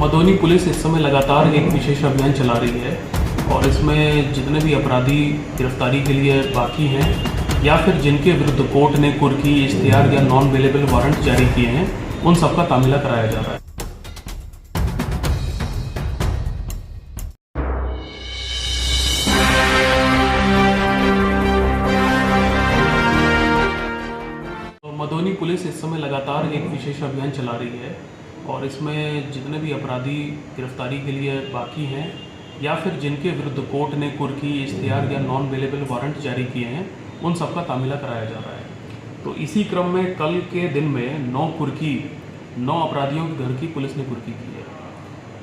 Madhubani police इस समय लगातार एक विशेष अभियान चला रही है और इसमें जितने भी अपराधी गिरफ्तारी के लिए बाकी हैं या फिर जिनके विरुद्ध कोर्ट ने कुर्की, इश्तिहार या नॉन अवेलेबल वारंट जारी किए हैं, उन सबका तामिला कराया जा रहा है। मधुबनी पुलिस इस समय लगातार एक विशेष अभियान चला रही है और इसमें जितने भी अपराधी गिरफ्तारी के लिए बाकी हैं या फिर जिनके विरुद्ध कोर्ट ने कुर्की, इश्तिहार या नॉन अवेलेबल वारंट जारी किए हैं, उन सबका तामिला कराया जा रहा है। तो इसी क्रम में कल के दिन में 9 अपराधियों के घर की पुलिस ने कुर्की की है।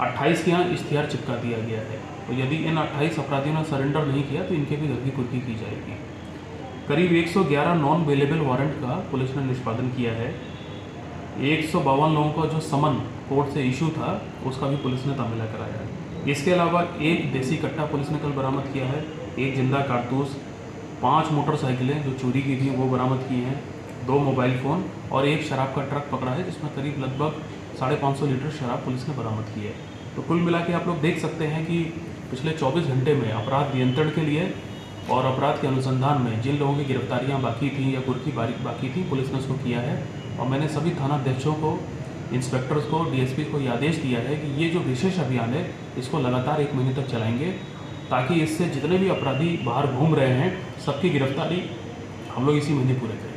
28 के यहाँ इश्तिहार चिपका दिया गया है। तो यदि इन 28 अपराधियों ने सरेंडर नहीं किया तो इनके भी घर की कुर्की की जाएगी। करीब 111 नॉन अवेलेबल वारंट का पुलिस ने निष्पादन किया है। 152 लोगों का जो समन कोर्ट से इशू था उसका भी पुलिस ने तामिला कराया है। इसके अलावा एक देसी कट्टा पुलिस ने कल बरामद किया है, एक जिंदा कारतूस, 5 मोटरसाइकिलें जो चोरी की थी वो बरामद की हैं, 2 मोबाइल फ़ोन और एक शराब का ट्रक पकड़ा है जिसमें करीब लगभग 550 लीटर शराब पुलिस ने बरामद की है। तो कुल मिला के आप लोग देख सकते हैं कि पिछले 24 घंटे में अपराध नियंत्रण के लिए और अपराध के अनुसंधान में जिन लोगों की गिरफ्तारियां बाकी थी या कुर्की बाकी थी, पुलिस ने उसको किया है। और मैंने सभी थानाध्यक्षों को, इंस्पेक्टर्स को, डीएसपी को ये आदेश दिया है कि ये जो विशेष अभियान है इसको लगातार 1 महीने तक चलाएंगे ताकि इससे जितने भी अपराधी बाहर घूम रहे हैं सबकी गिरफ्तारी हम लोग इसी महीने पूरे करेंगे।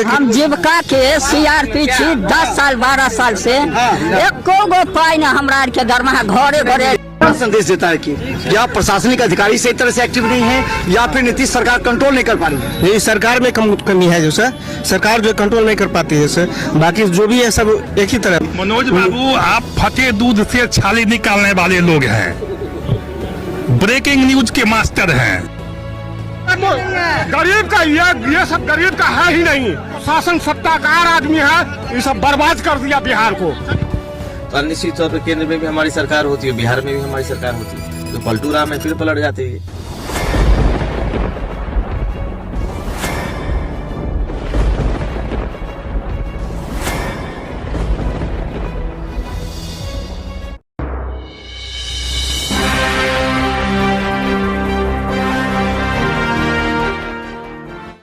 हम जीविका के सीआरपी छी 10 साल 12 साल से एको गो पाई न हमरा के दरमाहा घरे घरे संदेश देता है कि क्या प्रशासनिक अधिकारी सही तरह से एक्टिव नहीं है या फिर नीतीश सरकार कंट्रोल नहीं कर पा रही है? ये सरकार में कमी है जो सर, सरकार जो कंट्रोल नहीं कर पाती है सर। बाकी जो भी है सब एक ही तरह। मनोज बाबू, आप फटे दूध से छाली निकालने वाले लोग हैं, ब्रेकिंग न्यूज के मास्टर हैं। गरीब का ये सब गरीब का है ही नहीं। शासन सत्ताकार आदमी है, ये सब बर्बाद कर दिया बिहार को। तो निश्चित तौर पर केंद्र में भी हमारी सरकार होती है, बिहार में भी हमारी सरकार होती है, तो पलटू राम में फिर पलट जाती है।